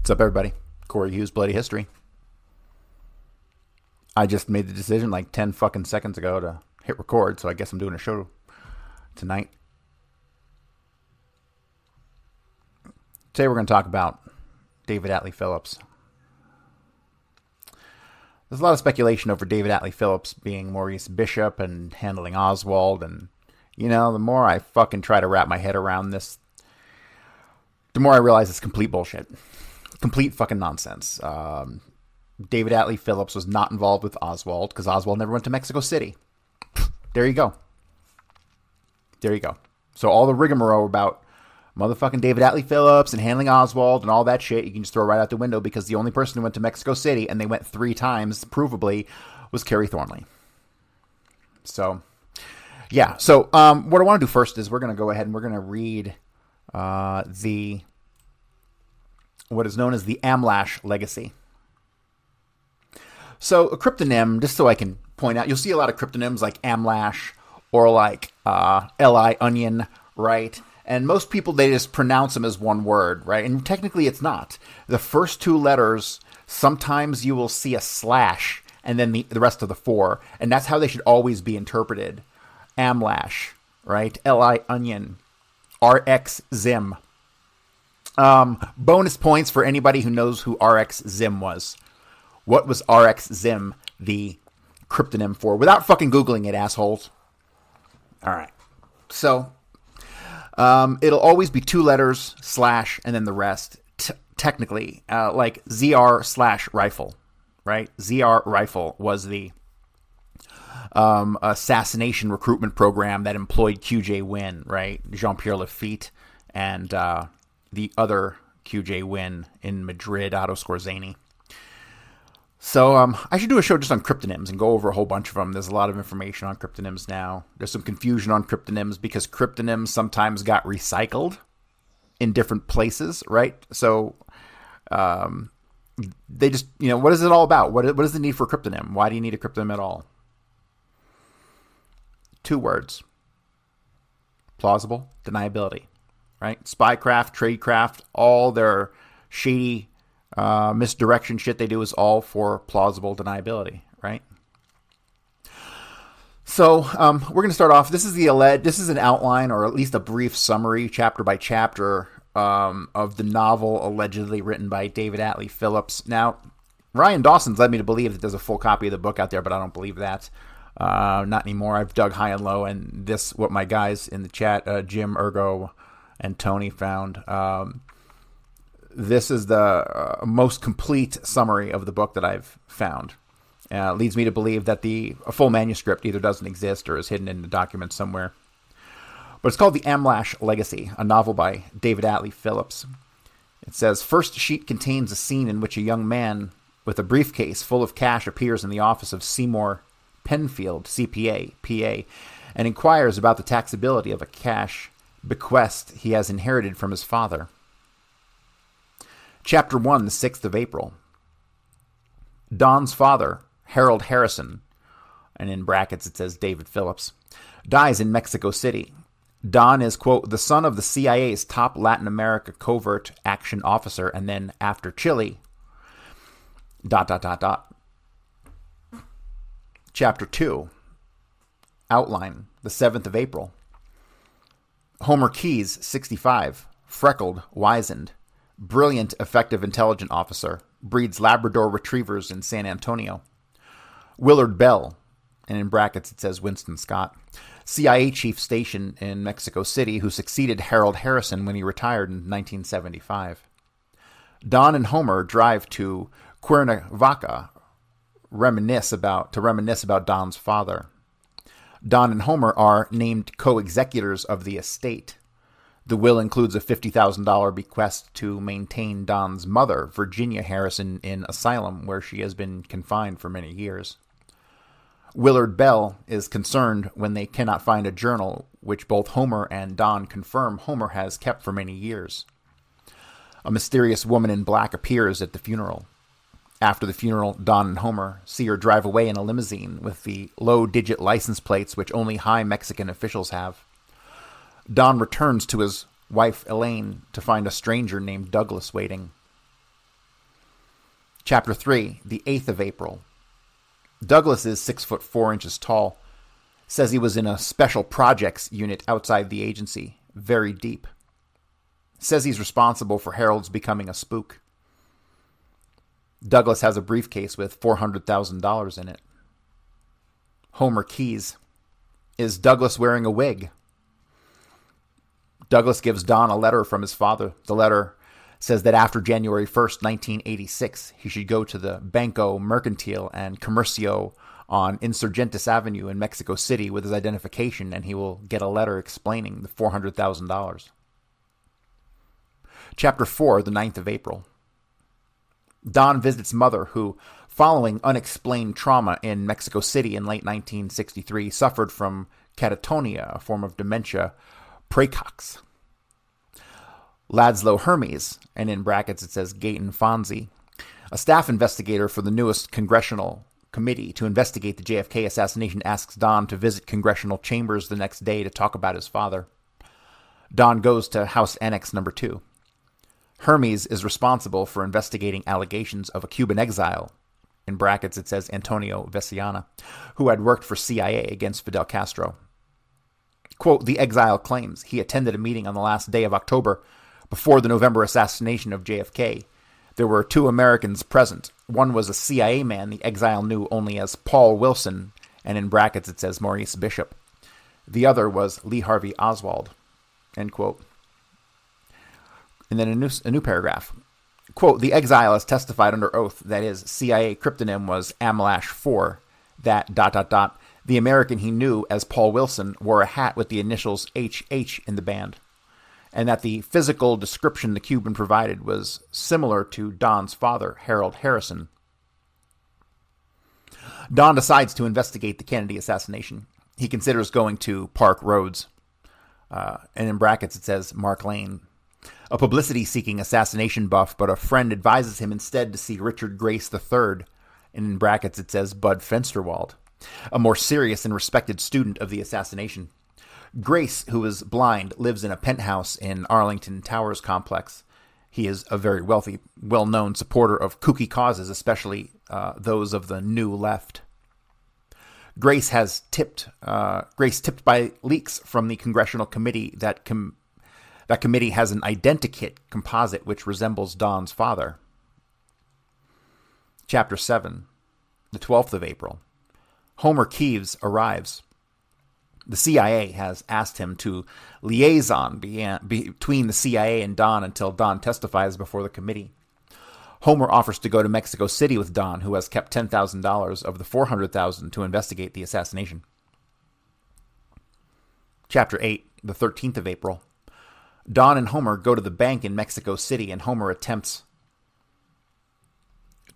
What's up, everybody? Corey Hughes, Bloody History. I just made the decision like 10 fucking seconds ago to hit record, so I guess I'm doing a show tonight. Today we're going to talk about David Atlee Phillips. There's a lot of speculation over David Atlee Phillips being Maurice Bishop and handling Oswald, and, you know, the more I fucking try to wrap my head around this, the more I realize it's complete bullshit. Complete fucking nonsense. David Atlee Phillips was not involved with Oswald because Oswald never went to Mexico City. There you go. There you go. So all the rigmarole about motherfucking David Atlee Phillips and handling Oswald and all that shit, you can just throw right out the window because the only person who went to Mexico City, and they went 3 times, provably, was Kerry Thornley. So, yeah. So what I want to do first is we're going to go ahead and we're going to read what is known as the AMLASH Legacy. So a cryptonym, just so I can point out, you'll see a lot of cryptonyms like AMLASH or like Li Onion, right? And most people, they just pronounce them as one word, right? And technically it's not. The first 2 letters, sometimes you will see a slash and then the rest of the 4. And that's how they should always be interpreted. AMLASH, right? Li Onion, RX Zim. Bonus points for anybody who knows who RX Zim was. What was RX Zim the cryptonym for? Without fucking Googling it, assholes. All right. So, it'll always be 2 letters, slash, and then the rest. Technically, like ZR/rifle, right? ZR Rifle was the assassination recruitment program that employed QJ Win, right? Jean-Pierre Lafitte and the other QJ Win in Madrid, Otto Skorzeny. So I should do a show just on cryptonyms and go over a whole bunch of them. There's a lot of information on cryptonyms now. There's some confusion on cryptonyms because cryptonyms sometimes got recycled in different places, right? So they just, you know, what is it all about? What is the need for a cryptonym? Why do you need a cryptonym at all? 2 words. Plausible deniability, right? Spycraft, tradecraft, all their shady misdirection shit they do is all for plausible deniability, right? So we're going to start off. This is an outline, or at least a brief summary, chapter by chapter, of the novel allegedly written by David Atlee Phillips. Now, Ryan Dawson's led me to believe that there's a full copy of the book out there, but I don't believe that. Not anymore. I've dug high and low, and this, what my guys in the chat, Jim, Ergo, and Tony found. This is the most complete summary of the book that I've found. Leads me to believe that a full manuscript either doesn't exist or is hidden in the document somewhere. But it's called The AMLASH Legacy, a novel by David Atlee Phillips. It says, first sheet contains a scene in which a young man with a briefcase full of cash appears in the office of Seymour Penfield, CPA, PA, and inquires about the taxability of a cash bequest he has inherited from his father. Chapter 1, the 6th of April. Don's father, Harold Harrison, and in brackets it says David Phillips, dies in Mexico City. Don is, quote, the son of the CIA's top Latin America covert action officer, and then after Chile, ... Chapter 2, outline, the 7th of April. Homer Keyes, 65, freckled, wizened, brilliant, effective, intelligent officer, breeds Labrador retrievers in San Antonio. Willard Bell, and in brackets it says Winston Scott, CIA chief stationed in Mexico City, who succeeded Harold Harrison when he retired in 1975. Don and Homer drive to Cuernavaca to reminisce about Don's father. Don and Homer are named co-executors of the estate. The will includes a $50,000 bequest to maintain Don's mother, Virginia Harrison, in asylum where she has been confined for many years. Willard Bell is concerned when they cannot find a journal which both Homer and Don confirm Homer has kept for many years. A mysterious woman in black appears at the funeral. After the funeral, Don and Homer see her drive away in a limousine with the low-digit license plates which only high Mexican officials have. Don returns to his wife, Elaine, to find a stranger named Douglas waiting. Chapter 3, the 8th of April. Douglas is 6'4" tall. Says he was in a special projects unit outside the agency, very deep. Says he's responsible for Harold's becoming a spook. Douglas has a briefcase with $400,000 in it. Homer Keyes. Is Douglas wearing a wig? Douglas gives Don a letter from his father. The letter says that after January 1st, 1986, he should go to the Banco Mercantil and Comercio on Insurgentes Avenue in Mexico City with his identification, and he will get a letter explaining the $400,000. Chapter 4, the 9th of April. Don visits mother, who, following unexplained trauma in Mexico City in late 1963, suffered from catatonia, a form of dementia praecox. Laszlo Hermes, and in brackets it says Gaten Fonzie, a staff investigator for the newest congressional committee to investigate the JFK assassination, asks Don to visit congressional chambers the next day to talk about his father. Don goes to House Annex No. 2. Hermes is responsible for investigating allegations of a Cuban exile, in brackets it says Antonio Veciana, who had worked for CIA against Fidel Castro. Quote, the exile claims he attended a meeting on the last day of October before the November assassination of JFK. There were 2 Americans present. One was a CIA man the exile knew only as Paul Wilson, and in brackets it says Maurice Bishop. The other was Lee Harvey Oswald. End quote. And then a new paragraph. Quote, the exile has testified under oath that his CIA cryptonym was AMLASH 4, that ... The American he knew as Paul Wilson wore a hat with the initials HH in the band, and that the physical description the Cuban provided was similar to Don's father, Harold Harrison. Don decides to investigate the Kennedy assassination. He considers going to Park Roads, and in brackets it says Mark Lane. A publicity-seeking assassination buff, but a friend advises him instead to see Richard Grace III, and in brackets it says Bud Fensterwald, a more serious and respected student of the assassination. Grace, who is blind, lives in a penthouse in Arlington Towers complex. He is a very wealthy, well-known supporter of kooky causes, especially those of the New Left. Grace tipped by leaks from the congressional committee that committee has an identikit composite which resembles Don's father. Chapter 7, the 12th of April. Homer Keyes arrives. The CIA has asked him to liaison between the CIA and Don until Don testifies before the committee. Homer offers to go to Mexico City with Don, who has kept $10,000 of the $400,000 to investigate the assassination. Chapter 8, the 13th of April. Don and Homer go to the bank in Mexico City, and Homer attempts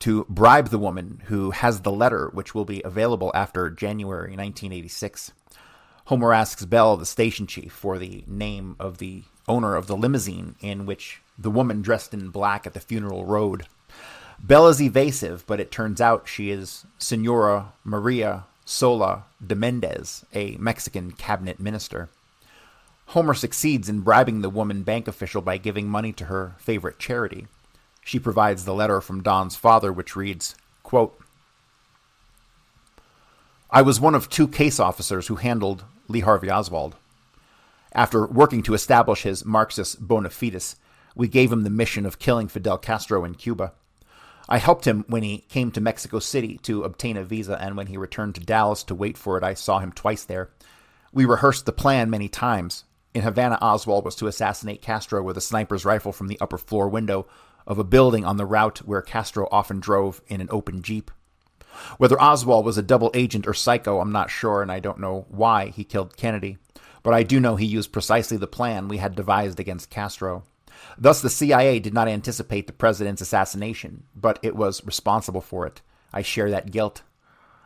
to bribe the woman who has the letter, which will be available after January 1986. Homer asks Bell, the station chief, for the name of the owner of the limousine in which the woman dressed in black at the funeral rode. Bell is evasive, but it turns out she is Senora Maria Sola de Mendez, a Mexican cabinet minister. Homer succeeds in bribing the woman bank official by giving money to her favorite charity. She provides the letter from Don's father, which reads, quote, I was one of 2 case officers who handled Lee Harvey Oswald. After working to establish his Marxist bona fides, we gave him the mission of killing Fidel Castro in Cuba. I helped him when he came to Mexico City to obtain a visa, and when he returned to Dallas to wait for it, I saw him twice there. We rehearsed the plan many times. In Havana, Oswald was to assassinate Castro with a sniper's rifle from the upper floor window of a building on the route where Castro often drove in an open Jeep. Whether Oswald was a double agent or psycho, I'm not sure, and I don't know why he killed Kennedy. But I do know he used precisely the plan we had devised against Castro. Thus, the CIA did not anticipate the president's assassination, but it was responsible for it. I share that guilt.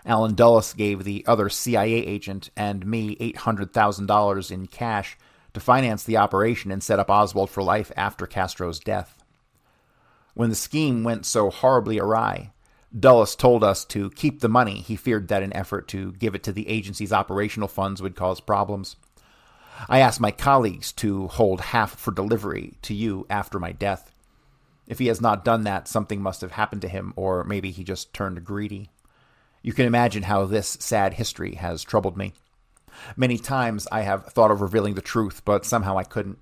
Alan Dulles gave the other CIA agent and me $800,000 in cash to finance the operation and set up Oswald for life after Castro's death. When the scheme went so horribly awry, Dulles told us to keep the money. He feared that an effort to give it to the agency's operational funds would cause problems. I asked my colleagues to hold half for delivery to you after my death. If he has not done that, something must have happened to him, or maybe he just turned greedy. You can imagine how this sad history has troubled me. Many times I have thought of revealing the truth, but somehow I couldn't.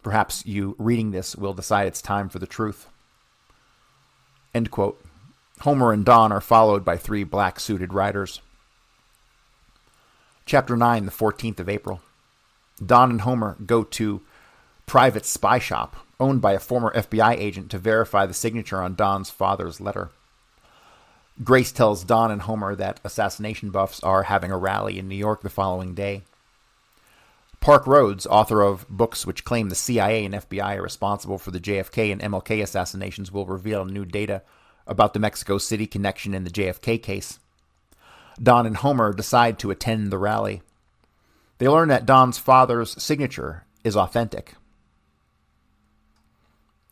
Perhaps you reading this will decide it's time for the truth. End quote. Homer and Don are followed by 3 black-suited riders. Chapter 9, the 14th of April. Don and Homer go to private spy shop owned by a former FBI agent to verify the signature on Don's father's letter. Grace tells Don and Homer that assassination buffs are having a rally in New York the following day. Park Rhodes, author of books which claim the CIA and FBI are responsible for the JFK and MLK assassinations, will reveal new data about the Mexico City connection in the JFK case. Don and Homer decide to attend the rally. They learn that Don's father's signature is authentic.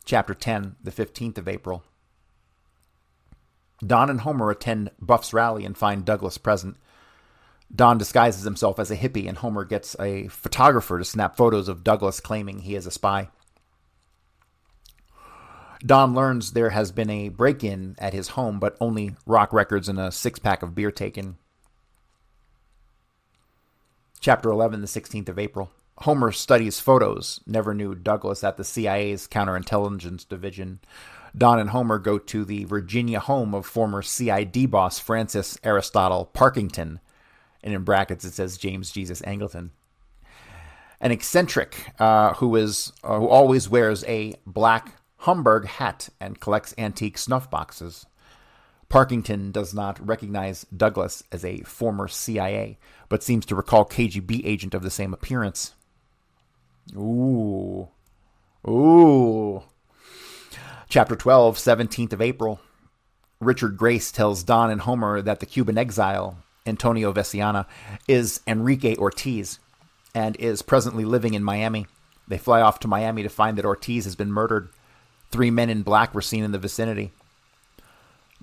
Chapter 10, the 15th of April. Don and Homer attend Buff's rally and find Douglas present. Don disguises himself as a hippie, and Homer gets a photographer to snap photos of Douglas, claiming he is a spy. Don learns there has been a break-in at his home, but only rock records and a 6-pack of beer taken. Chapter 11, the 16th of April. Homer studies photos, never knew Douglas at the CIA's counterintelligence division. Don and Homer go to the Virginia home of former CID boss Francis Aristotle Parkington, and in brackets it says James Jesus Angleton. An eccentric who always wears a black Homburg hat and collects antique snuff boxes. Parkington does not recognize Douglas as a former CIA, but seems to recall KGB agent of the same appearance. Ooh. Chapter 12, 17th of April. Richard Grace tells Don and Homer that the Cuban exile, Antonio Veciana, is Enrique Ortiz and is presently living in Miami. They fly off to Miami to find that Ortiz has been murdered. 3 men in black were seen in the vicinity.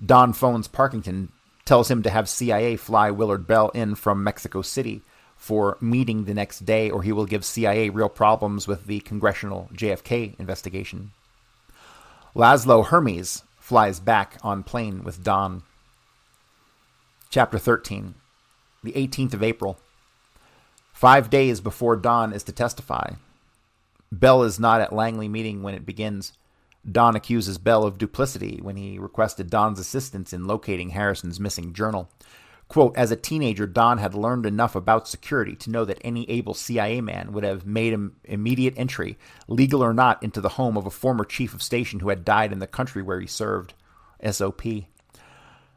Don phones Parkington, tells him to have CIA fly Willard Bell in from Mexico City for meeting the next day, or he will give CIA real problems with the congressional JFK investigation. Laszlo Hermes flies back on plane with Don. Chapter 13, the 18th of April. 5 days before Don is to testify. Bell is not at Langley meeting when it begins. Don accuses Bell of duplicity when he requested Don's assistance in locating Harrison's missing journal. Quote, as a teenager, Don had learned enough about security to know that any able CIA man would have made an immediate entry, legal or not, into the home of a former chief of station who had died in the country where he served. SOP.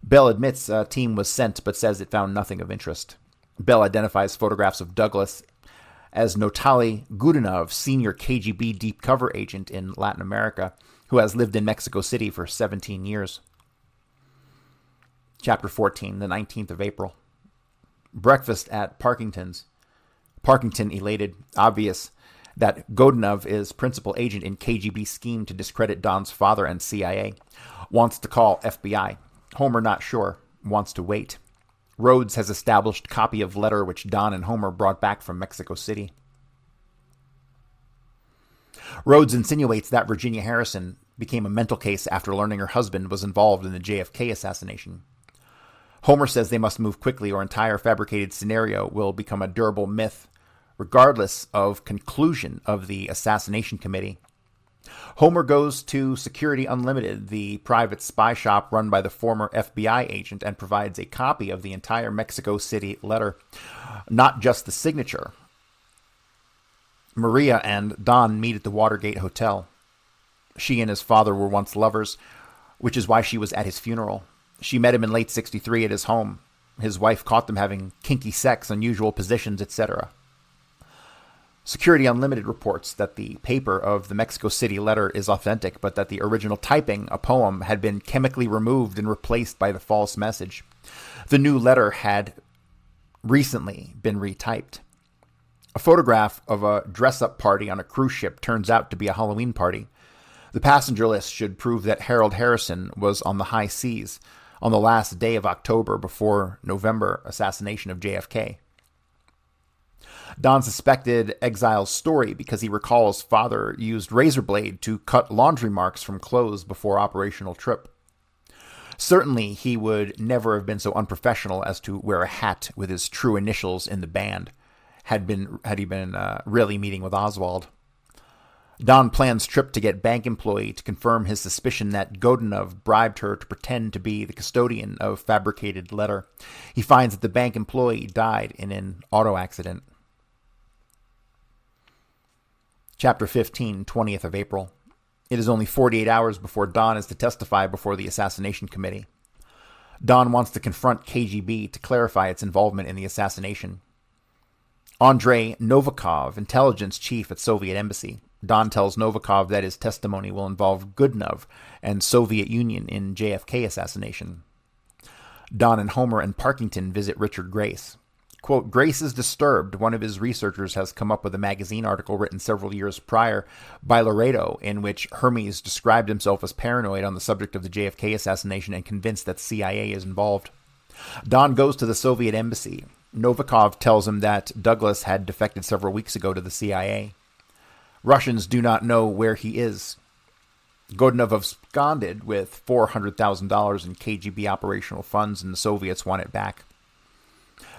Bell admits a team was sent, but says it found nothing of interest. Bell identifies photographs of Douglas as Natalie Gudinov, senior KGB deep cover agent in Latin America, who has lived in Mexico City for 17 years. Chapter 14, the 19th of April. Breakfast at Parkington's. Parkington elated, obvious that Godunov is principal agent in KGB scheme to discredit Don's father and CIA. Wants to call FBI. Homer not sure. Wants to wait. Rhodes has established copy of letter which Don and Homer brought back from Mexico City. Rhodes insinuates that Virginia Harrison became a mental case after learning her husband was involved in the JFK assassination. Homer says they must move quickly or entire fabricated scenario will become a durable myth, regardless of conclusion of the assassination committee. Homer goes to Security Unlimited, the private spy shop run by the former FBI agent, and provides a copy of the entire Mexico City letter, not just the signature. Maria and Don meet at the Watergate Hotel. She and his father were once lovers, which is why she was at his funeral. She met him in late '63 at his home. His wife caught them having kinky sex, unusual positions, etc. Security Unlimited reports that the paper of the Mexico City letter is authentic, but that the original typing, a poem, had been chemically removed and replaced by the false message. The new letter had recently been retyped. A photograph of a dress-up party on a cruise ship turns out to be a Halloween party. The passenger list should prove that Harold Harrison was on the high seas on the last day of October before November assassination of JFK. Don suspected Exile's story because he recalls father used razor blade to cut laundry marks from clothes before operational trip. Certainly, he would never have been so unprofessional as to wear a hat with his true initials in the band, had he been really meeting with Oswald. Don plans trip to get bank employee to confirm his suspicion that Godunov bribed her to pretend to be the custodian of fabricated letter. He finds that the bank employee died in an auto accident. Chapter 15, 20th of April. It is only 48 hours before Don is to testify before the assassination committee. Don wants to confront KGB to clarify its involvement in the assassination. Andrei Novikov, intelligence chief at Soviet embassy. Don tells Novikov that his testimony will involve Godunov and Soviet Union in JFK assassination. Don and Homer and Parkington visit Richard Grace. Quote, Grace is disturbed. One of his researchers has come up with a magazine article written several years prior by Laredo in which Hermes described himself as paranoid on the subject of the JFK assassination and convinced that CIA is involved. Don goes to the Soviet embassy. Novikov tells him that Douglas had defected several weeks ago to the CIA. Russians do not know where he is. Godunov absconded with $400,000 in KGB operational funds, and the Soviets want it back.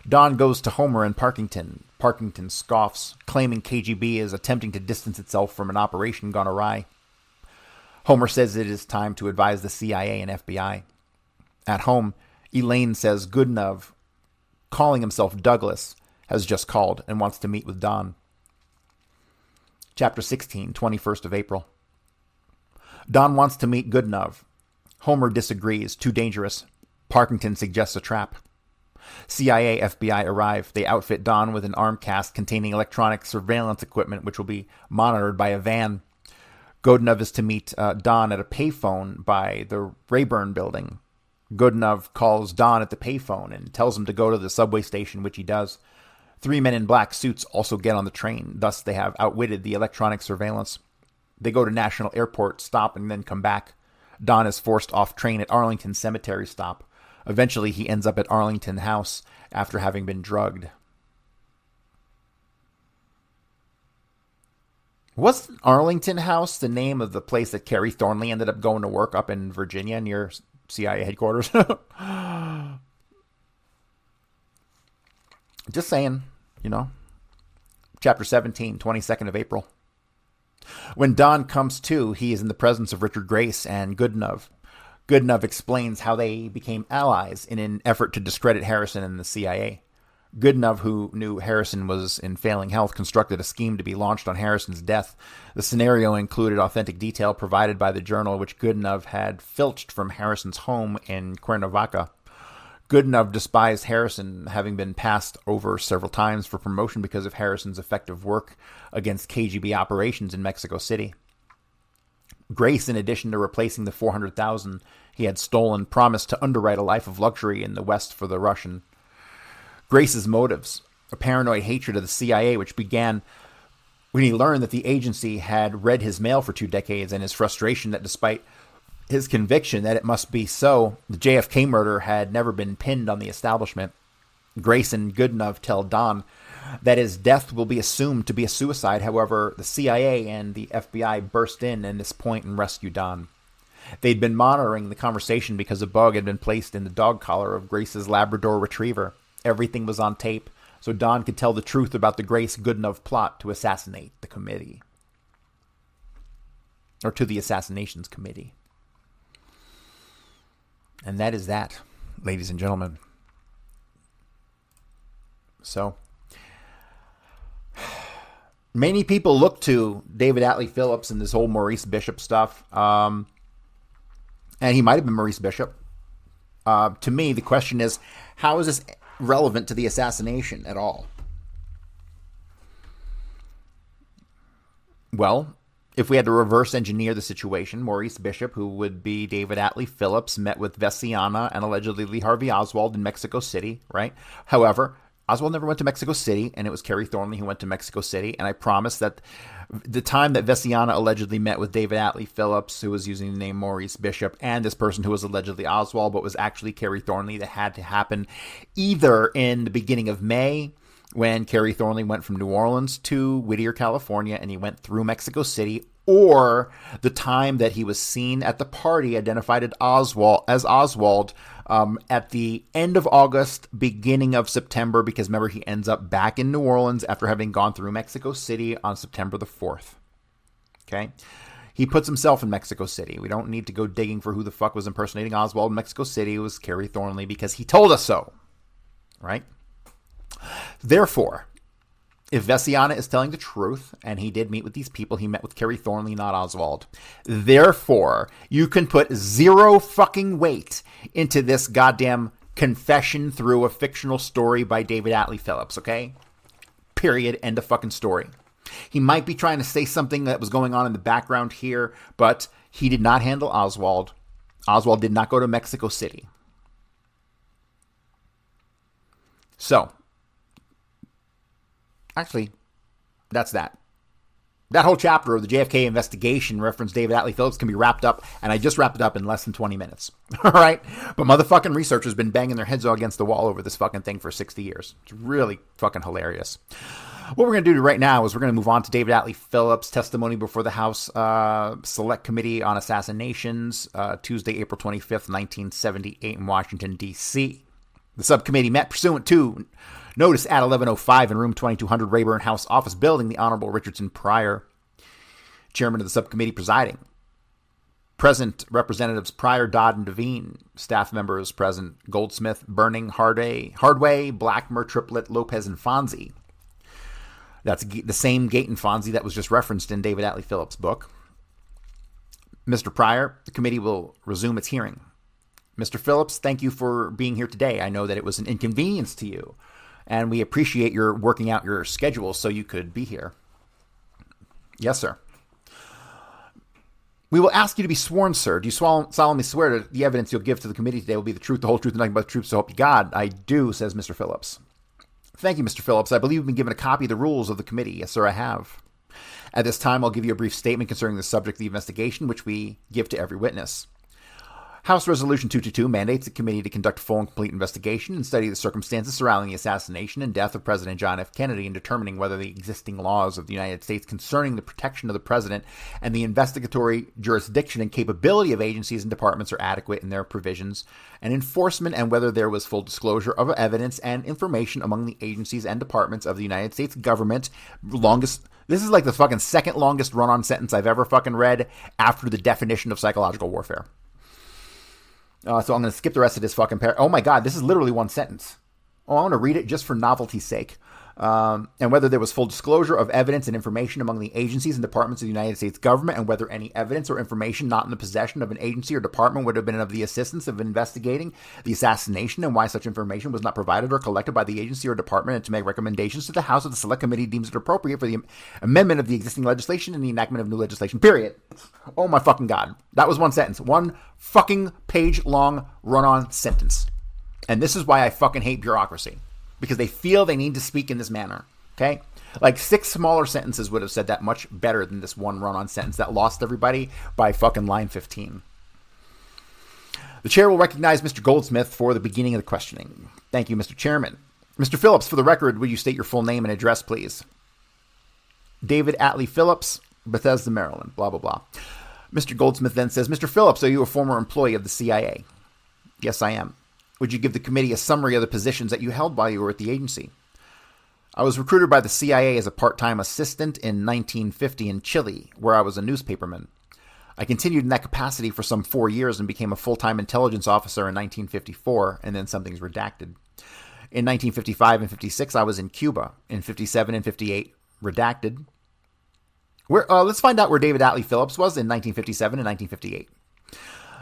Don goes to Homer and Parkington. Parkington scoffs, claiming KGB is attempting to distance itself from an operation gone awry. Homer says it is time to advise the CIA and FBI. At home, Elaine says Godunov, calling himself Douglas, has just called and wants to meet with Don. Chapter 16, 21st of April. Don wants to meet Godunov. Homer disagrees, too dangerous. Parkington suggests a trap. CIA, FBI arrive. They outfit Don with an arm cast containing electronic surveillance equipment which will be monitored by a van. Godunov is to meet Don at a payphone by the Rayburn building. Godunov calls Don at the payphone and tells him to go to the subway station, which he does. 3 men in black suits also get on the train. Thus, they have outwitted the electronic surveillance. They go to National Airport, stop, and then come back. Don is forced off train at Arlington Cemetery stop. Eventually, he ends up at Arlington House after having been drugged. Wasn't Arlington House the name of the place that Kerry Thornley ended up going to work up in Virginia near CIA headquarters? Just saying, Chapter 17, 22nd of April. When Don comes to, he is in the presence of Richard Grace and Godunov. Godunov explains how they became allies in an effort to discredit Harrison and the CIA. Godunov, who knew Harrison was in failing health, constructed a scheme to be launched on Harrison's death. The scenario included authentic detail provided by the journal, which Godunov had filched from Harrison's home in Cuernavaca. Godunov despised Harrison, having been passed over several times for promotion because of Harrison's effective work against KGB operations in Mexico City. Grace, in addition to replacing the $400,000 he had stolen, promised to underwrite a life of luxury in the West for the Russian. Grace's motives, a paranoid hatred of the CIA, which began when he learned that the agency had read his mail for 2 decades, and his frustration that despite his conviction that it must be so, the JFK murder had never been pinned on the establishment. Grace and Godunov tell Don that his death will be assumed to be a suicide. However, the CIA and the FBI burst in at this point and rescue Don. They'd been monitoring the conversation because a bug had been placed in the dog collar of Grace's Labrador retriever. Everything was on tape, so Don could tell the truth about the Grace-Godunov plot to assassinate the committee. Or to the assassinations committee. And that is that, ladies and gentlemen. So, many people look to David Atlee Phillips and this whole Maurice Bishop stuff. And he might have been Maurice Bishop. To me, the question is, how is this relevant to the assassination at all? Well, if we had to reverse engineer the situation, Maurice Bishop, who would be David Atlee Phillips, met with Vesiana and allegedly Lee Harvey Oswald in Mexico City, right? However, Oswald never went to Mexico City, and it was Kerry Thornley who went to Mexico City. And I promise that the time that Vesiana allegedly met with David Atlee Phillips, who was using the name Maurice Bishop, and this person who was allegedly Oswald, but was actually Kerry Thornley, that had to happen either in the beginning of May when Kerry Thornley went from New Orleans to Whittier, California, and he went through Mexico City, or the time that he was seen at the party identified as Oswald at the end of August, beginning of September, because remember, he ends up back in New Orleans after having gone through Mexico City on September the 4th. Okay? He puts himself in Mexico City. We don't need to go digging for who the fuck was impersonating Oswald in Mexico City. It was Kerry Thornley, because he told us so. Right? Therefore, if Vessiana is telling the truth, and he did meet with these people, he met with Kerry Thornley, not Oswald. Therefore, you can put zero fucking weight into this goddamn confession through a fictional story by David Atlee Phillips, okay? Period. End of fucking story. He might be trying to say something that was going on in the background here, but he did not handle Oswald. Oswald did not go to Mexico City. So, actually, that's that. That whole chapter of the JFK investigation reference David Atlee Phillips can be wrapped up, and I just wrapped it up in less than 20 minutes. All right? But motherfucking researchers have been banging their heads against the wall over this fucking thing for 60 years. It's really fucking hilarious. What we're going to do right now is we're going to move on to David Atlee Phillips' testimony before the House Select Committee on Assassinations, Tuesday, April 25th, 1978 in Washington, D.C. The subcommittee met pursuant to notice at 11:05 in room 2200 Rayburn House Office Building. The Honorable Richardson Pryor, chairman of the subcommittee, presiding. Present Representatives Pryor, Dodd, and Devine. Staff members present: Goldsmith, Burning, Hardway, Blackmer, Triplett, Lopez, and Fonzie. That's the same Gate and Fonzie that was just referenced in David Atlee Phillips' book. Mr. Pryor, the committee will resume its hearing. Mr. Phillips, thank you for being here today. I know that it was an inconvenience to you, and we appreciate your working out your schedule so you could be here. Yes, sir. We will ask you to be sworn, sir. Do you solemnly swear that the evidence you'll give to the committee today will be the truth, the whole truth, and nothing but the truth, so help you God? I do, says Mr. Phillips. Thank you, Mr. Phillips. I believe you've been given a copy of the rules of the committee. Yes, sir, I have. At this time, I'll give you a brief statement concerning the subject of the investigation, which we give to every witness. House Resolution 222 mandates the committee to conduct a full and complete investigation and study the circumstances surrounding the assassination and death of President John F. Kennedy in determining whether the existing laws of the United States concerning the protection of the president and the investigatory jurisdiction and capability of agencies and departments are adequate in their provisions and enforcement, and whether there was full disclosure of evidence and information among the agencies and departments of the United States government. This is like the fucking second longest run-on sentence I've ever fucking read after the definition of psychological warfare. So I'm going to skip the rest of this fucking paragraph. Oh my God, this is literally one sentence. Oh, I want to read it just for novelty's sake. And whether there was full disclosure of evidence and information among the agencies and departments of the United States government, and whether any evidence or information not in the possession of an agency or department would have been of the assistance of investigating the assassination, and why such information was not provided or collected by the agency or department, and to make recommendations to the House of the Select Committee deems it appropriate for the amendment of the existing legislation and the enactment of new legislation, period. Oh my fucking God. That was one sentence. One fucking page-long run-on sentence. And this is why I fucking hate bureaucracy. Because they feel they need to speak in this manner, okay? Like 6 smaller sentences would have said that much better than this one run-on sentence that lost everybody by fucking line 15. The chair will recognize Mr. Goldsmith for the beginning of the questioning. Thank you, Mr. Chairman. Mr. Phillips, for the record, will you state your full name and address, please? David Atlee Phillips, Bethesda, Maryland, blah, blah, blah. Mr. Goldsmith then says, Mr. Phillips, are you a former employee of the CIA? Yes, I am. Would you give the committee a summary of the positions that you held while you were at the agency? I was recruited by the CIA as a part-time assistant in 1950 in Chile, where I was a newspaperman. I continued in that capacity for some 4 years and became a full-time intelligence officer in 1954, and then something's redacted. In 1955 and 56, I was in Cuba. In 57 and 58, redacted. Let's find out where David Atlee Phillips was in 1957 and 1958.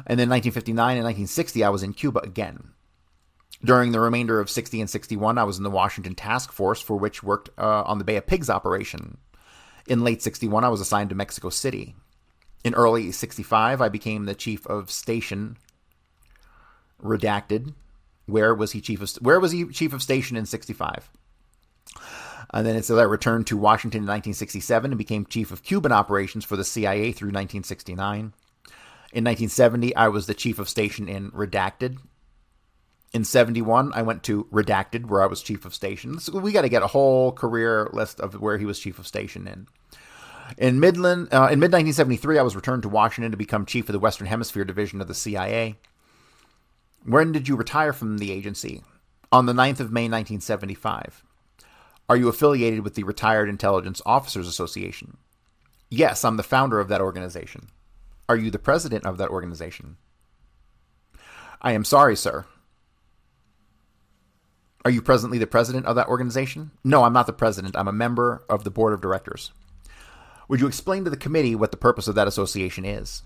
And then 1959 and 1960, I was in Cuba again. During the remainder of 60 and 61, I was in the Washington Task Force, for which worked on the Bay of Pigs operation. In late 61, I was assigned to Mexico City. In early 65, I became the chief of station. Redacted. Where was he chief of station in 65? And then it says I returned to Washington in 1967 and became chief of Cuban operations for the CIA through 1969. In 1970, I was the chief of station in Redacted. In 71, I went to Redacted, where I was chief of station. So we got to get a whole career list of where he was chief of station in. In mid-1973, I was returned to Washington to become chief of the Western Hemisphere Division of the CIA. When did you retire from the agency? On the 9th of May, 1975. Are you affiliated with the Retired Intelligence Officers Association? Yes, I'm the founder of that organization. Are you the president of that organization? I am sorry, sir. Are you presently the president of that organization? No, I'm not the president. I'm a member of the board of directors. Would you explain to the committee what the purpose of that association is?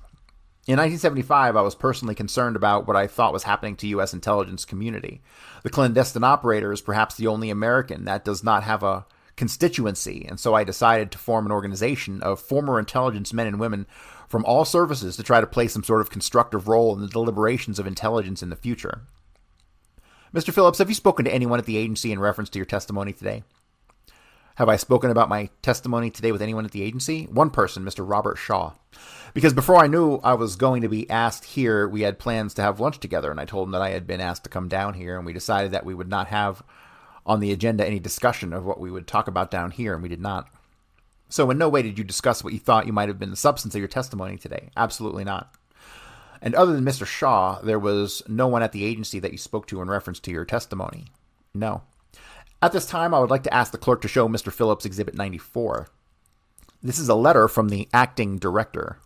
In 1975, I was personally concerned about what I thought was happening to U.S. intelligence community. The clandestine operator is perhaps the only American that does not have a constituency, and so I decided to form an organization of former intelligence men and women from all services to try to play some sort of constructive role in the deliberations of intelligence in the future. Mr. Phillips, have you spoken to anyone at the agency in reference to your testimony today? Have I spoken about my testimony today with anyone at the agency? One person, Mr. Robert Shaw. Because before I knew I was going to be asked here, we had plans to have lunch together, and I told him that I had been asked to come down here, and we decided that we would not have on the agenda any discussion of what we would talk about down here, and we did not. So in no way did you discuss what you thought you might have been the substance of your testimony today. Absolutely not. And other than Mr. Shaw, there was no one at the agency that you spoke to in reference to your testimony. No. At this time, I would like to ask the clerk to show Mr. Phillips Exhibit 94. This is a letter from the acting director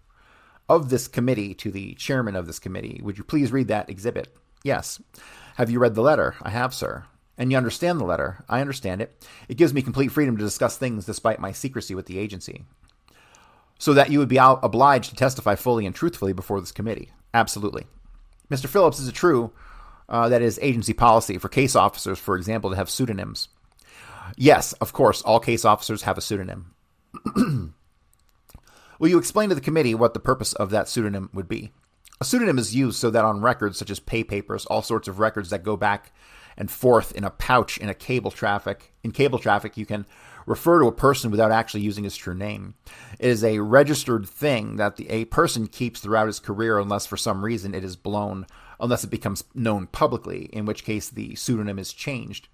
of this committee to the chairman of this committee. Would you please read that exhibit? Yes. Have you read the letter? I have, sir. And you understand the letter? I understand it. It gives me complete freedom to discuss things despite my secrecy with the agency. So that you would be obliged to testify fully and truthfully before this committee. Absolutely. Mr. Phillips, is it true that is agency policy for case officers, for example, to have pseudonyms? Yes, of course, all case officers have a pseudonym. Will you explain to the committee what the purpose of that pseudonym would be? A pseudonym is used so that on records such as pay papers, all sorts of records that go back and forth in a pouch in cable traffic, you can refer to a person without actually using his true name. It is a registered thing that a person keeps throughout his career unless for some reason it is blown, unless it becomes known publicly, in which case the pseudonym is changed.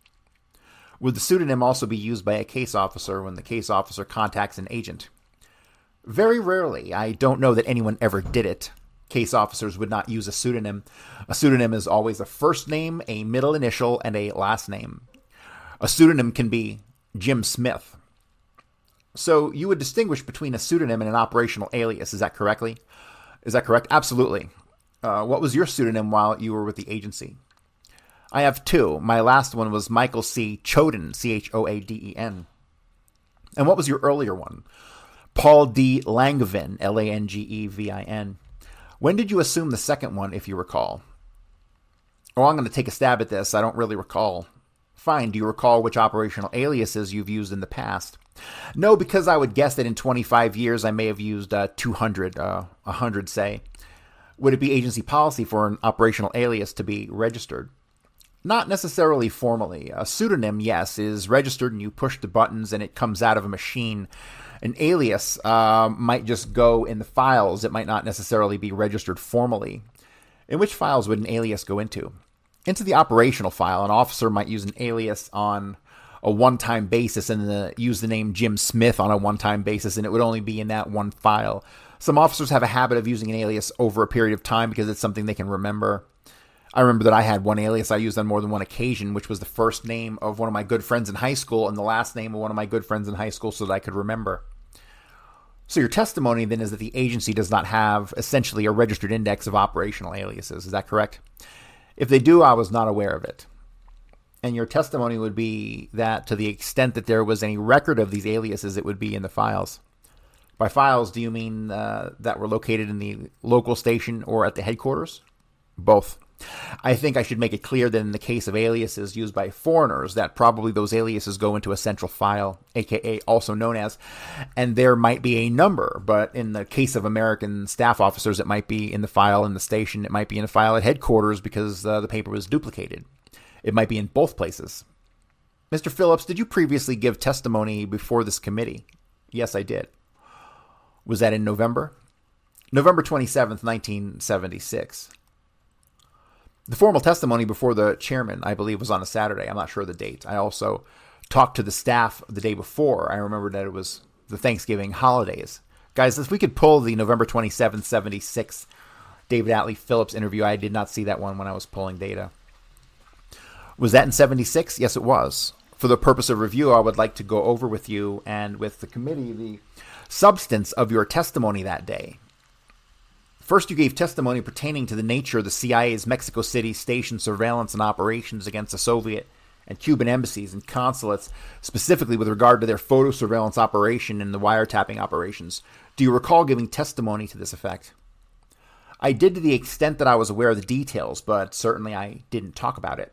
Would the pseudonym also be used by a case officer when the case officer contacts an agent? Very rarely. I don't know that anyone ever did it. Case officers would not use a pseudonym. A pseudonym is always a first name, a middle initial, and a last name. A pseudonym can be Jim Smith. So you would distinguish between a pseudonym and an operational alias, is that correct? Absolutely. What was your pseudonym while you were with the agency? I have two. My last one was Michael C. Choden, Choaden. And what was your earlier one? Paul D. Langevin, Langevin. When did you assume the second one, if you recall? Oh, I'm going to take a stab at this. I don't really recall. Fine. Do you recall which operational aliases you've used in the past? No, because I would guess that in 25 years I may have used 200, 100, say. Would it be agency policy for an operational alias to be registered? Not necessarily formally. A pseudonym, yes, is registered and you push the buttons and it comes out of a machine. An alias might just go in the files. It might not necessarily be registered formally. In which files would an alias go into? Into the operational file. An officer might use an alias on a one-time basis and use the name Jim Smith on a one-time basis, and it would only be in that one file. Some officers have a habit of using an alias over a period of time because it's something they can remember. I remember that I had one alias I used on more than one occasion, which was the first name of one of my good friends in high school and the last name of one of my good friends in high school so that I could remember. So your testimony then is that the agency does not have essentially a registered index of operational aliases. Is that correct? If they do, I was not aware of it. And your testimony would be that to the extent that there was any record of these aliases, it would be in the files. By files, do you mean that were located in the local station or at the headquarters? Both. I think I should make it clear that in the case of aliases used by foreigners, that probably those aliases go into a central file, aka also known as, and there might be a number, but in the case of American staff officers, it might be in the file in the station, it might be in a file at headquarters because the paper was duplicated. It might be in both places. Mr. Phillips, did you previously give testimony before this committee? Yes, I did. Was that in November? November 27th, 1976. The formal testimony before the chairman, I believe, was on a Saturday. I'm not sure of the date. I also talked to the staff the day before. I remember that it was the Thanksgiving holidays. Guys, if we could pull the November 27th, 76 David Atlee Phillips interview, I did not see that one when I was pulling data. Was that in 76? Yes, it was. For the purpose of review, I would like to go over with you and with the committee the substance of your testimony that day. First, you gave testimony pertaining to the nature of the CIA's Mexico City station surveillance and operations against the Soviet and Cuban embassies and consulates, specifically with regard to their photo surveillance operation and the wiretapping operations. Do you recall giving testimony to this effect? I did to the extent that I was aware of the details, but certainly I didn't talk about it.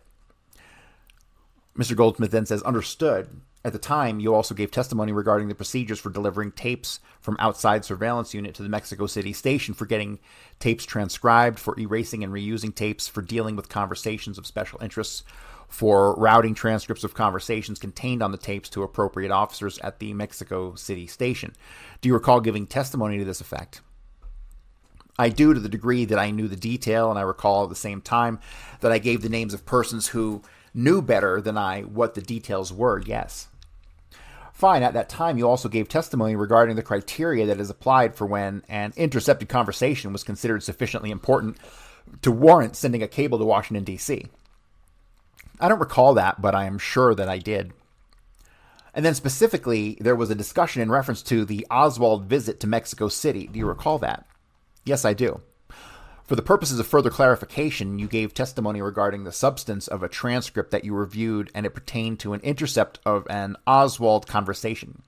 Mr. Goldsmith then says, understood. At the time, you also gave testimony regarding the procedures for delivering tapes from outside surveillance unit to the Mexico City station, for getting tapes transcribed, for erasing and reusing tapes, for dealing with conversations of special interests, for routing transcripts of conversations contained on the tapes to appropriate officers at the Mexico City station. Do you recall giving testimony to this effect? I do, to the degree that I knew the detail, and I recall at the same time that I gave the names of persons who knew better than I what the details were, yes. Fine, at that time you also gave testimony regarding the criteria that is applied for when an intercepted conversation was considered sufficiently important to warrant sending a cable to Washington, D.C. I don't recall that, but I am sure that I did. And then specifically, there was a discussion in reference to the Oswald visit to Mexico City. Do you recall that? Yes, I do. For the purposes of further clarification, you gave testimony regarding the substance of a transcript that you reviewed, and it pertained to an intercept of an Oswald conversation.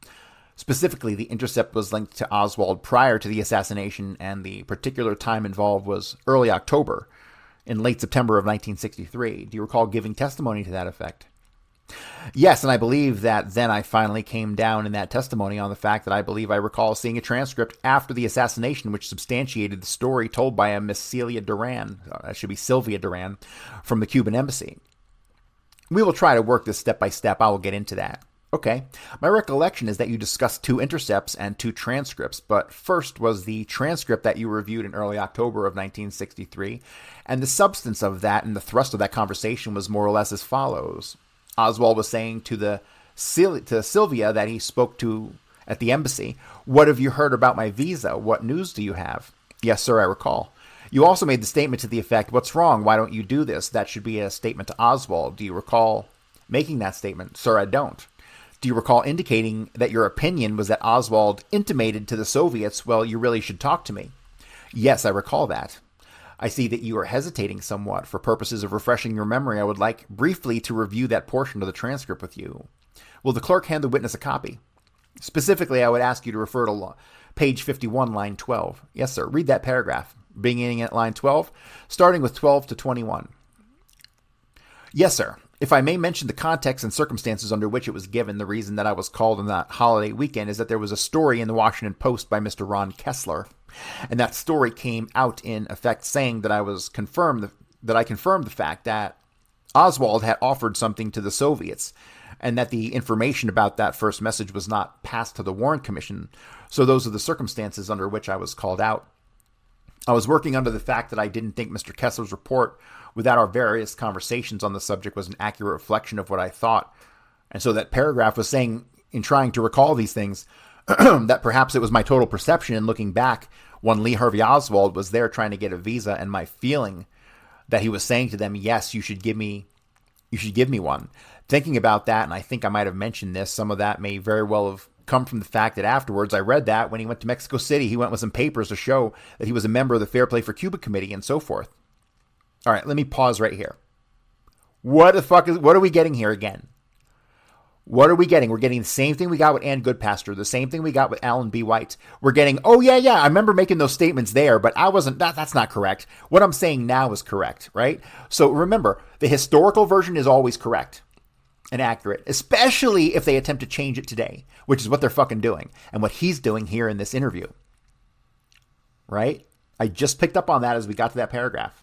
Specifically, the intercept was linked to Oswald prior to the assassination, and the particular time involved was early October, in late September of 1963. Do you recall giving testimony to that effect? Yes, and I believe that then I finally came down in that testimony on the fact that I believe I recall seeing a transcript after the assassination which substantiated the story told by a Miss Sylvia Duran from the Cuban embassy. We will try to work this step by step. I will get into that. Okay. My recollection is that you discussed 2 intercepts and 2 transcripts, but first was the transcript that you reviewed in early October of 1963, and the substance of that and the thrust of that conversation was more or less as follows. Oswald was saying to Sylvia that he spoke to at the embassy, "What have you heard about my visa? What news do you have?" "Yes, sir, I recall." You also made the statement to the effect, "What's wrong? Why don't you do this?" That should be a statement to Oswald. Do you recall making that statement? "Sir, I don't." Do you recall indicating that your opinion was that Oswald intimated to the Soviets, "Well, you really should talk to me"? "Yes, I recall that." I see that you are hesitating somewhat. For purposes of refreshing your memory, I would like briefly to review that portion of the transcript with you. Will the clerk hand the witness a copy? Specifically, I would ask you to refer to page 51, line 12. Yes, sir. Read that paragraph, beginning at line 12, starting with 12 to 21. Yes, sir. If I may mention the context and circumstances under which it was given, the reason that I was called on that holiday weekend is that there was a story in the Washington Post by Mr. Ron Kessler, and that story came out in effect saying that I confirmed the fact that Oswald had offered something to the Soviets, and that the information about that first message was not passed to the Warren Commission. So those are the circumstances under which I was called out. I was working under the fact that I didn't think Mr. Kessler's report, without our various conversations on the subject, was an accurate reflection of what I thought. And so that paragraph was saying, in trying to recall these things, that perhaps it was my total perception in looking back when Lee Harvey Oswald was there trying to get a visa, and my feeling that he was saying to them, "Yes, you should give me one." Thinking about that, and I think I might have mentioned this, some of that may very well have come from the fact that afterwards I read that when he went to Mexico City, he went with some papers to show that he was a member of the Fair Play for Cuba Committee and so forth. All right, let me pause right here. What are we getting here again? What are we getting? We're getting the same thing we got with Ann Goodpaster, the same thing we got with Alan B. White. We're getting, "Oh, yeah, I remember making those statements there, but that's not correct. What I'm saying now is correct," right? So remember, the historical version is always correct and accurate, especially if they attempt to change it today, which is what they're fucking doing, and what he's doing here in this interview, right? I just picked up on that as we got to that paragraph.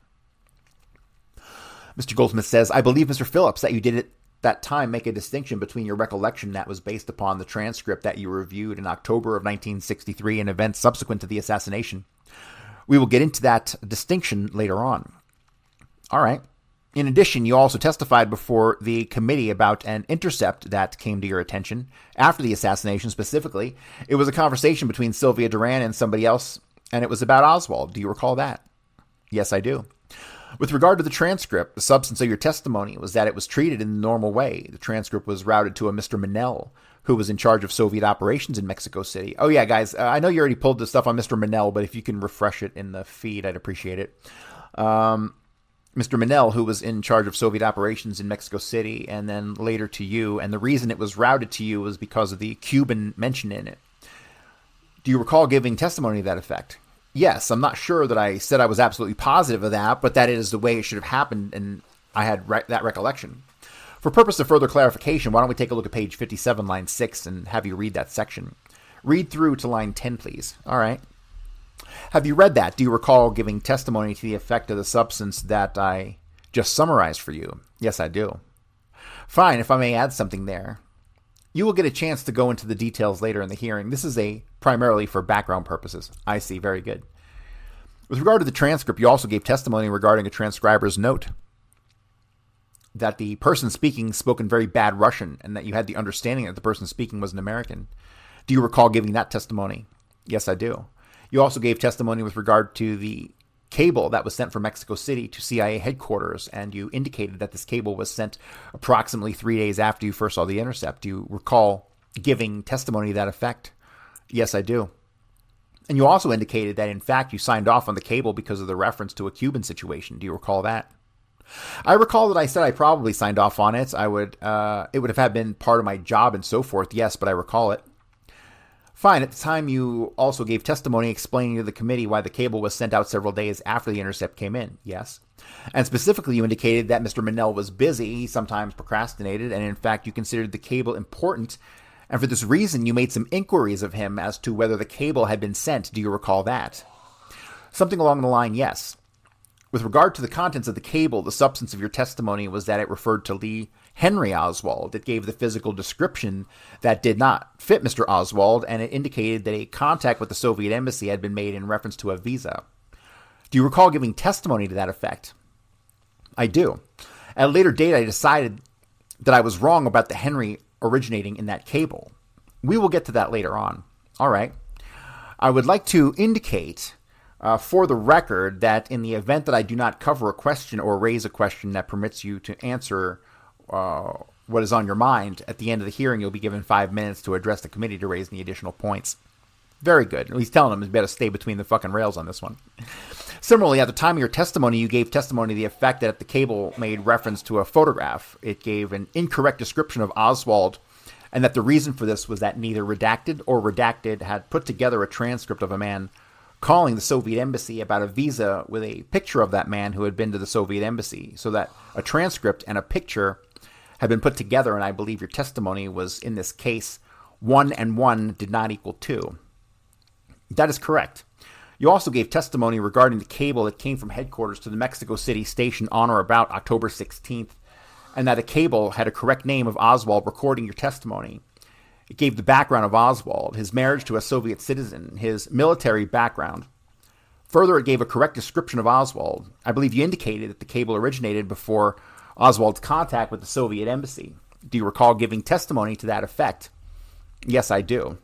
Mr. Goldsmith says, "I believe, Mr. Phillips, that you did at that time make a distinction between your recollection that was based upon the transcript that you reviewed in October of 1963 and events subsequent to the assassination. We will get into that distinction later on." All right. In addition, you also testified before the committee about an intercept that came to your attention after the assassination specifically. It was a conversation between Sylvia Duran and somebody else, and it was about Oswald. Do you recall that? Yes, I do. With regard to the transcript, the substance of your testimony was that it was treated in the normal way. The transcript was routed to a Mr. Manel, who was in charge of Soviet operations in Mexico City. Oh, yeah, guys, I know you already pulled the stuff on Mr. Manel, but if you can refresh it in the feed, I'd appreciate it. Mr. Manel, who was in charge of Soviet operations in Mexico City, and then later to you, and the reason it was routed to you was because of the Cuban mention in it. Do you recall giving testimony to that effect? Yes, I'm not sure that I said I was absolutely positive of that, but that is the way it should have happened, and I had that recollection. For purpose of further clarification, why don't we take a look at page 57, line 6, and have you read that section. Read through to line 10, please. All right. Have you read that? Do you recall giving testimony to the effect of the substance that I just summarized for you? Yes, I do. Fine, if I may add something there. You will get a chance to go into the details later in the hearing. This is primarily for background purposes. I see. Very good. With regard to the transcript, you also gave testimony regarding a transcriber's note that the person speaking spoke in very bad Russian and that you had the understanding that the person speaking was an American. Do you recall giving that testimony? Yes, I do. You also gave testimony with regard to the cable that was sent from Mexico City to CIA headquarters, and you indicated that this cable was sent approximately 3 days after you first saw the intercept. Do you recall giving testimony to that effect? Yes, I do. And you also indicated that, in fact, you signed off on the cable because of the reference to a Cuban situation. Do you recall that? I recall that I said I probably signed off on it. It would have been part of my job and so forth. Yes, but I recall it. Fine. At the time, you also gave testimony explaining to the committee why the cable was sent out several days after the intercept came in. Yes. And specifically, you indicated that Mr. Manel was busy. He sometimes procrastinated. And in fact, you considered the cable important. And for this reason, you made some inquiries of him as to whether the cable had been sent. Do you recall that? Something along the line, yes. With regard to the contents of the cable, the substance of your testimony was that it referred to Lee Henry Oswald. It gave the physical description that did not fit Mr. Oswald, and it indicated that a contact with the Soviet embassy had been made in reference to a visa. Do you recall giving testimony to that effect? I do. At a later date, I decided that I was wrong about the Henry originating in that cable. We will get to that later on. All right. I would like to indicate for the record that in the event that I do not cover a question or raise a question that permits you to answer what is on your mind, at the end of the hearing, you'll be given 5 minutes to address the committee to raise any additional points. Very good. He's telling them he's better stay between the fucking rails on this one. Similarly, at the time of your testimony, you gave testimony to the effect that the cable made reference to a photograph. It gave an incorrect description of Oswald, and that the reason for this was that neither Redacted or Redacted had put together a transcript of a man calling the Soviet embassy about a visa with a picture of that man who had been to the Soviet embassy, so that a transcript and a picture had been put together, and I believe your testimony was, in this case, 1 and 1 did not equal 2. That is correct. You also gave testimony regarding the cable that came from headquarters to the Mexico City station on or about October 16th, and that a cable had a correct name of Oswald recording your testimony. It gave the background of Oswald, his marriage to a Soviet citizen, his military background. Further, it gave a correct description of Oswald. I believe you indicated that the cable originated before Oswald's contact with the Soviet embassy. Do you recall giving testimony to that effect? Yes, I do.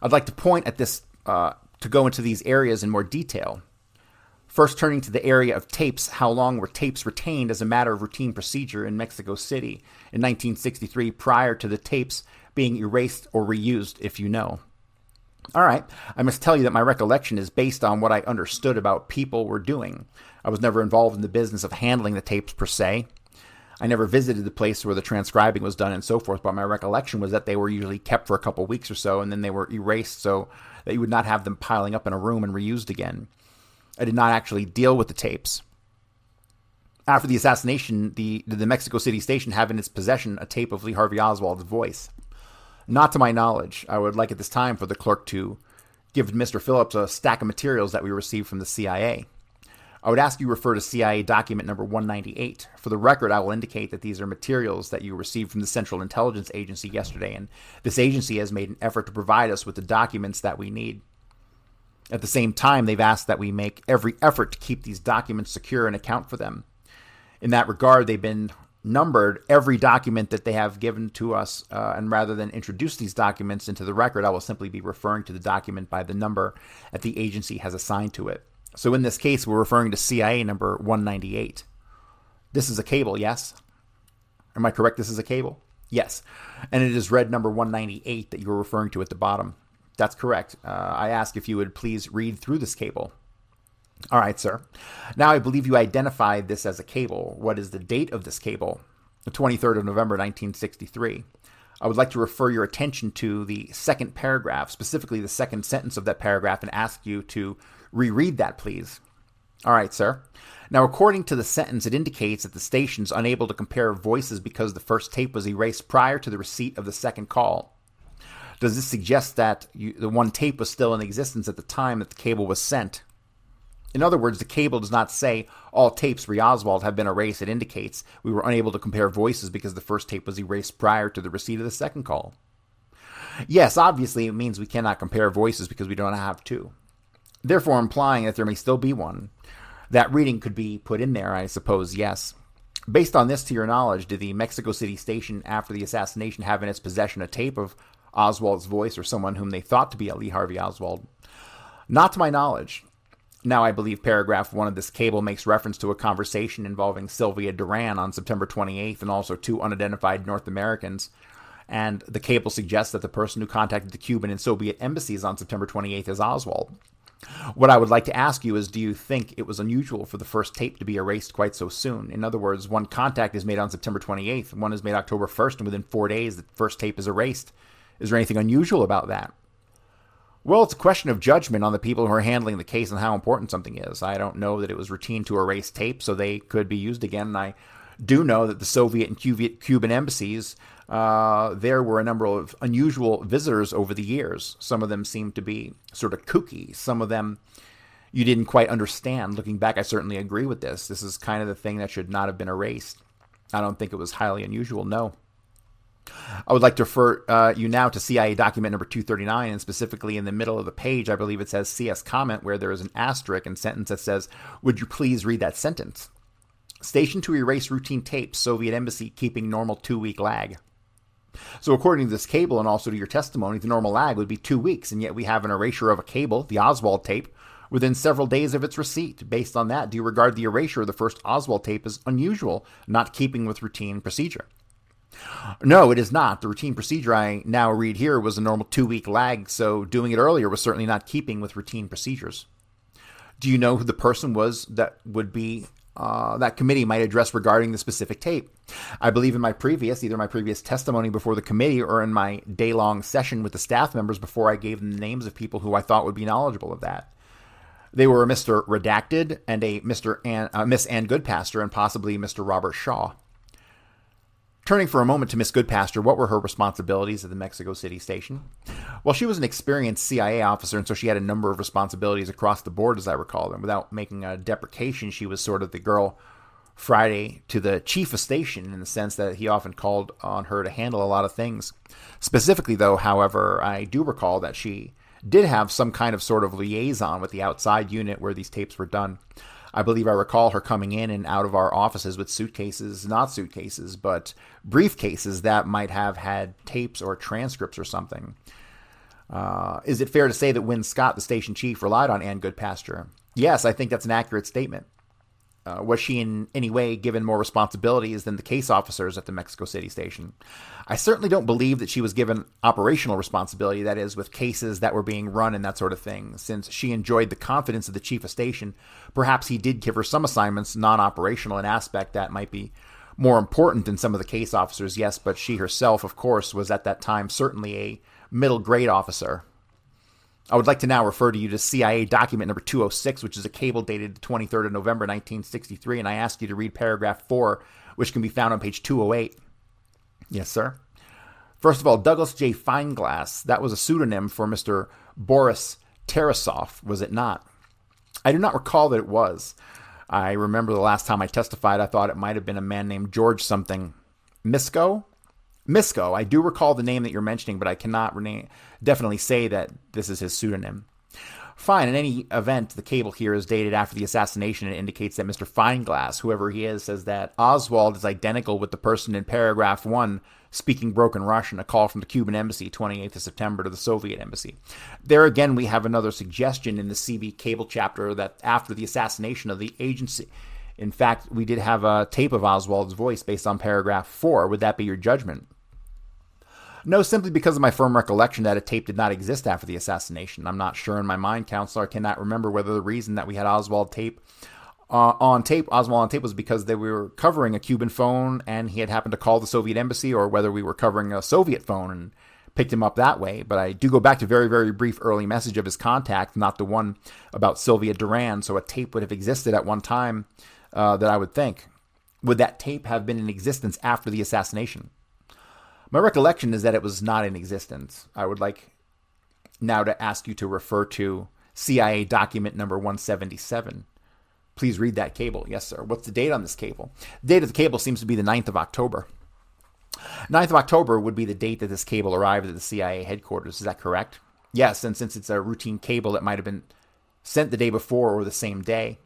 I'd like to point at this to go into these areas in more detail. First, turning to the area of tapes, how long were tapes retained as a matter of routine procedure in Mexico City in 1963 prior to the tapes being erased or reused, if you know? All right, I must tell you that my recollection is based on what I understood about people were doing. I was never involved in the business of handling the tapes per se. I never visited the place where the transcribing was done and so forth, but my recollection was that they were usually kept for a couple weeks or so, and then they were erased so that you would not have them piling up in a room and reused again. I did not actually deal with the tapes. After the assassination, did the Mexico City station have in its possession a tape of Lee Harvey Oswald's voice? Not to my knowledge. I would like at this time for the clerk to give Mr. Phillips a stack of materials that we received from the CIA. I would ask you to refer to CIA document number 198. For the record, I will indicate that these are materials that you received from the Central Intelligence Agency yesterday, and this agency has made an effort to provide us with the documents that we need. At the same time, they've asked that we make every effort to keep these documents secure and account for them. In that regard, they've been numbered every document that they have given to us, and rather than introduce these documents into the record, I will simply be referring to the document by the number that the agency has assigned to it. So in this case, we're referring to CIA number 198. This is a cable, yes? Am I correct? This is a cable? Yes. And it is red number 198 that you were referring to at the bottom. That's correct. I ask if you would please read through this cable. All right, sir. Now I believe you identified this as a cable. What is the date of this cable? The 23rd of November, 1963. I would like to refer your attention to the second paragraph, specifically the second sentence of that paragraph, and ask you to reread that, please. All right, sir. Now, according to the sentence, it indicates that the station's unable to compare voices because the first tape was erased prior to the receipt of the second call. Does this suggest that the one tape was still in existence at the time that the cable was sent? In other words, the cable does not say all tapes re Oswald have been erased. It indicates we were unable to compare voices because the first tape was erased prior to the receipt of the second call. Yes, obviously it means we cannot compare voices because we don't have to. Therefore implying that there may still be one. That reading could be put in there, I suppose, yes. Based on this, to your knowledge, did the Mexico City station after the assassination have in its possession a tape of Oswald's voice or someone whom they thought to be Lee Harvey Oswald? Not to my knowledge. Now, I believe paragraph 1 of this cable makes reference to a conversation involving Sylvia Duran on September 28th and also 2 unidentified North Americans. And the cable suggests that the person who contacted the Cuban and Soviet embassies on September 28th is Oswald. What I would like to ask you is, do you think it was unusual for the first tape to be erased quite so soon? In other words, one contact is made on September 28th, one is made October 1st, and within 4 days the first tape is erased. Is there anything unusual about that? Well, it's a question of judgment on the people who are handling the case and how important something is. I don't know that it was routine to erase tapes so they could be used again. And I do know that the Soviet and Cuban embassies, there were a number of unusual visitors over the years. Some of them seemed to be sort of kooky. Some of them you didn't quite understand. Looking back, I certainly agree with this. This is kind of the thing that should not have been erased. I don't think it was highly unusual, no. I would like to refer you now to CIA document number 239, and specifically in the middle of the page, I believe it says CS comment, where there is an asterisk and sentence that says, would you please read that sentence? Station to erase routine tapes, Soviet embassy keeping normal 2-week lag. So according to this cable and also to your testimony, the normal lag would be 2 weeks, and yet we have an erasure of a cable, the Oswald tape, within several days of its receipt. Based on that, do you regard the erasure of the first Oswald tape as unusual, not keeping with routine procedure? No, it is not. The routine procedure I now read here was a normal 2-week lag, so doing it earlier was certainly not keeping with routine procedures. Do you know who the person was that would be that committee might address regarding the specific tape? I believe in either my previous testimony before the committee or in my day-long session with the staff members before I gave them the names of people who I thought would be knowledgeable of that. They were a Mr. Redacted and a Miss Ann Goodpaster and possibly Mr. Robert Shaw. Turning for a moment to Miss Goodpaster, what were her responsibilities at the Mexico City station? Well, she was an experienced CIA officer, and so she had a number of responsibilities across the board, as I recall. And without making a deprecation, she was sort of the girl Friday to the chief of station in the sense that he often called on her to handle a lot of things. Specifically, though, however, I do recall that she did have some kind of sort of liaison with the outside unit where these tapes were done. I believe I recall her coming in and out of our offices with suitcases, not suitcases, but briefcases that might have had tapes or transcripts or something. Is it fair to say that Wynne Scott, the station chief, relied on Ann Goodpaster? Yes, I think that's an accurate statement. Was she in any way given more responsibilities than the case officers at the Mexico City station? I certainly don't believe that she was given operational responsibility, that is, with cases that were being run and that sort of thing. Since she enjoyed the confidence of the chief of station, perhaps he did give her some assignments, non-operational in aspect, that might be more important than some of the case officers, yes, but she herself, of course, was at that time certainly a middle grade officer. I would like to now refer to you to CIA document number 206, which is a cable dated the 23rd of November, 1963, and I ask you to read paragraph 4, which can be found on page 208. Yes, sir. First of all, Douglas J. Fineglass, that was a pseudonym for Mr. Boris Tarasov, was it not? I do not recall that it was. I remember the last time I testified, I thought it might have been a man named George something. Misko? Misko, I do recall the name that you're mentioning, but I cannot definitely say that this is his pseudonym. Fine. In any event, the cable here is dated after the assassination and indicates that Mr. Fineglass, whoever he is, says that Oswald is identical with the person in paragraph 1 speaking broken Russian, a call from the Cuban embassy, 28th of September, to the Soviet embassy. There again, we have another suggestion in the CB cable chapter that after the assassination of the agency, in fact, we did have a tape of Oswald's voice based on paragraph 4. Would that be your judgment? No, simply because of my firm recollection that a tape did not exist after the assassination. I'm not sure in my mind, Counselor. I cannot remember whether the reason that we had Oswald on tape was because we were covering a Cuban phone and he had happened to call the Soviet embassy, or whether we were covering a Soviet phone and picked him up that way. But I do go back to very, very brief early message of his contact, not the one about Sylvia Duran. So a tape would have existed at one time that I would think. Would that tape have been in existence after the assassination? My recollection is that it was not in existence. I would like now to ask you to refer to CIA document number 177. Please read that cable. Yes, sir. What's the date on this cable? The date of the cable seems to be the 9th of October. 9th of October would be the date that this cable arrived at the CIA headquarters. Is that correct? Yes, and since it's a routine cable, it might have been sent the day before or the same day.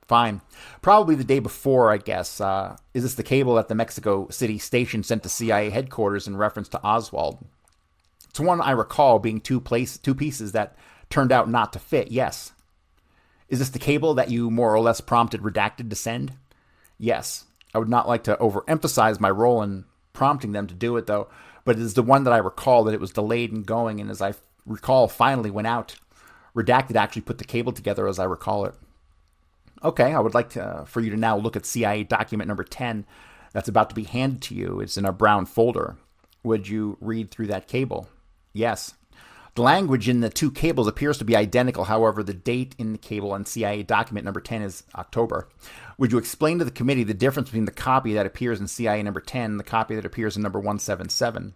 Fine. Probably the day before, I guess. Is this the cable that the Mexico City station sent to CIA headquarters in reference to Oswald? It's one I recall being two pieces that turned out not to fit, yes. Is this the cable that you more or less prompted Redacted to send? Yes. I would not like to overemphasize my role in prompting them to do it, though, but it is the one that I recall that it was delayed in going, and as I recall, finally went out. Redacted actually put the cable together as I recall it. Okay, I would like for you to now look at CIA document number 10 that's about to be handed to you. It's in a brown folder. Would you read through that cable? Yes. The language in the two cables appears to be identical. However, the date in the cable on CIA document number 10 is October. Would you explain to the committee the difference between the copy that appears in CIA number 10 and the copy that appears in number 177?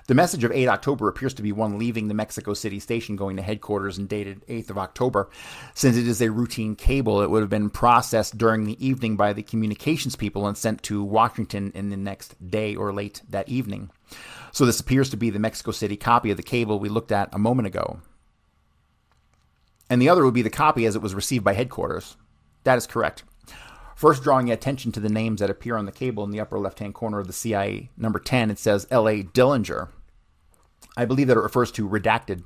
The message of 8 October appears to be one leaving the Mexico City station going to headquarters and dated 8th of October. Since it is a routine cable, it would have been processed during the evening by the communications people and sent to Washington in the next day or late that evening. So this appears to be the Mexico City copy of the cable we looked at a moment ago. And the other would be the copy as it was received by headquarters. That is correct. First, drawing attention to the names that appear on the cable in the upper left-hand corner of the CIA number 10, it says L.A. Dillinger. I believe that it refers to Redacted.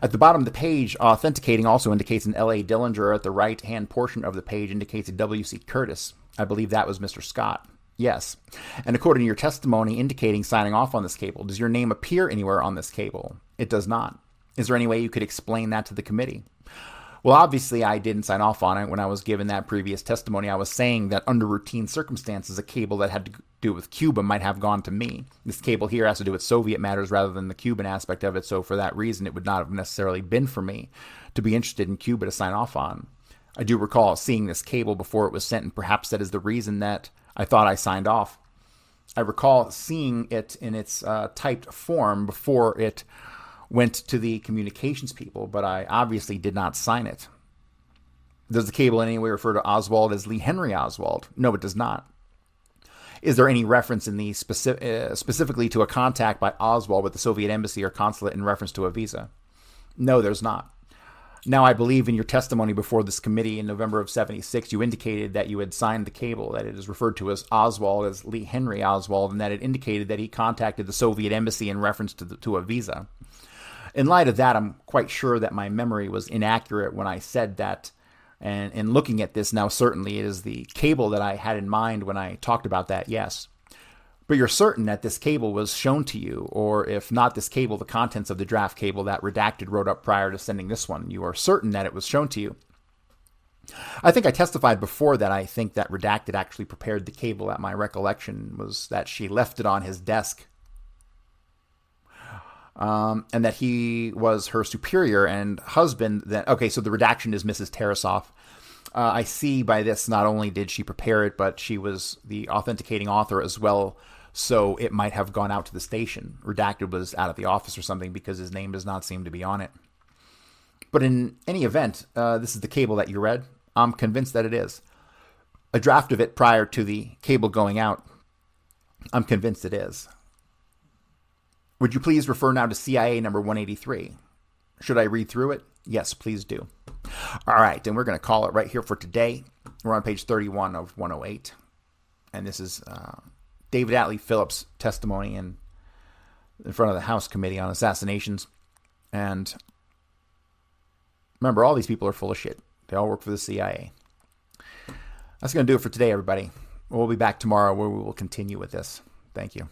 At the bottom of the page, authenticating also indicates an L.A. Dillinger. At the right-hand portion of the page indicates a W.C. Curtis. I believe that was Mr. Scott. Yes. And according to your testimony indicating signing off on this cable, does your name appear anywhere on this cable? It does not. Is there any way you could explain that to the committee? Well, obviously, I didn't sign off on it when I was given that previous testimony. I was saying that under routine circumstances, a cable that had to do with Cuba might have gone to me. This cable here has to do with Soviet matters rather than the Cuban aspect of it, so for that reason, it would not have necessarily been for me to be interested in Cuba to sign off on. I do recall seeing this cable before it was sent, and perhaps that is the reason that I thought I signed off. I recall seeing it in its typed form before it went to the communications people, but I obviously did not sign it. Does the cable in any way refer to Oswald as Lee Henry Oswald? No, it does not. Is there any reference in the specifically to a contact by Oswald with the Soviet embassy or consulate in reference to a visa? No, there's not. Now, I believe in your testimony before this committee in November of 76, you indicated that you had signed the cable, that it is referred to as Oswald as Lee Henry Oswald, and that it indicated that he contacted the Soviet embassy in reference to a visa. In light of that, I'm quite sure that my memory was inaccurate when I said that. And in looking at this now, certainly it is the cable that I had in mind when I talked about that, yes. But you're certain that this cable was shown to you, or if not this cable, the contents of the draft cable that Redacted wrote up prior to sending this one. You are certain that it was shown to you. I think I testified before that I think that Redacted actually prepared the cable. That my recollection was that she left it on his desk. And that he was her superior and husband. Okay, so the redaction is Mrs. Tarasoff. I see by this, not only did she prepare it, but she was the authenticating author as well, so it might have gone out to the station. Redacted was out of the office or something because his name does not seem to be on it. But in any event, this is the cable that you read. I'm convinced that it is. A draft of it prior to the cable going out. I'm convinced it is. Would you please refer now to CIA number 183? Should I read through it? Yes, please do. All right, and we're going to call it right here for today. We're on page 31 of 108. And this is David Atlee Phillips' testimony in front of the House Committee on Assassinations. And remember, all these people are full of shit. They all work for the CIA. That's going to do it for today, everybody. We'll be back tomorrow where we will continue with this. Thank you.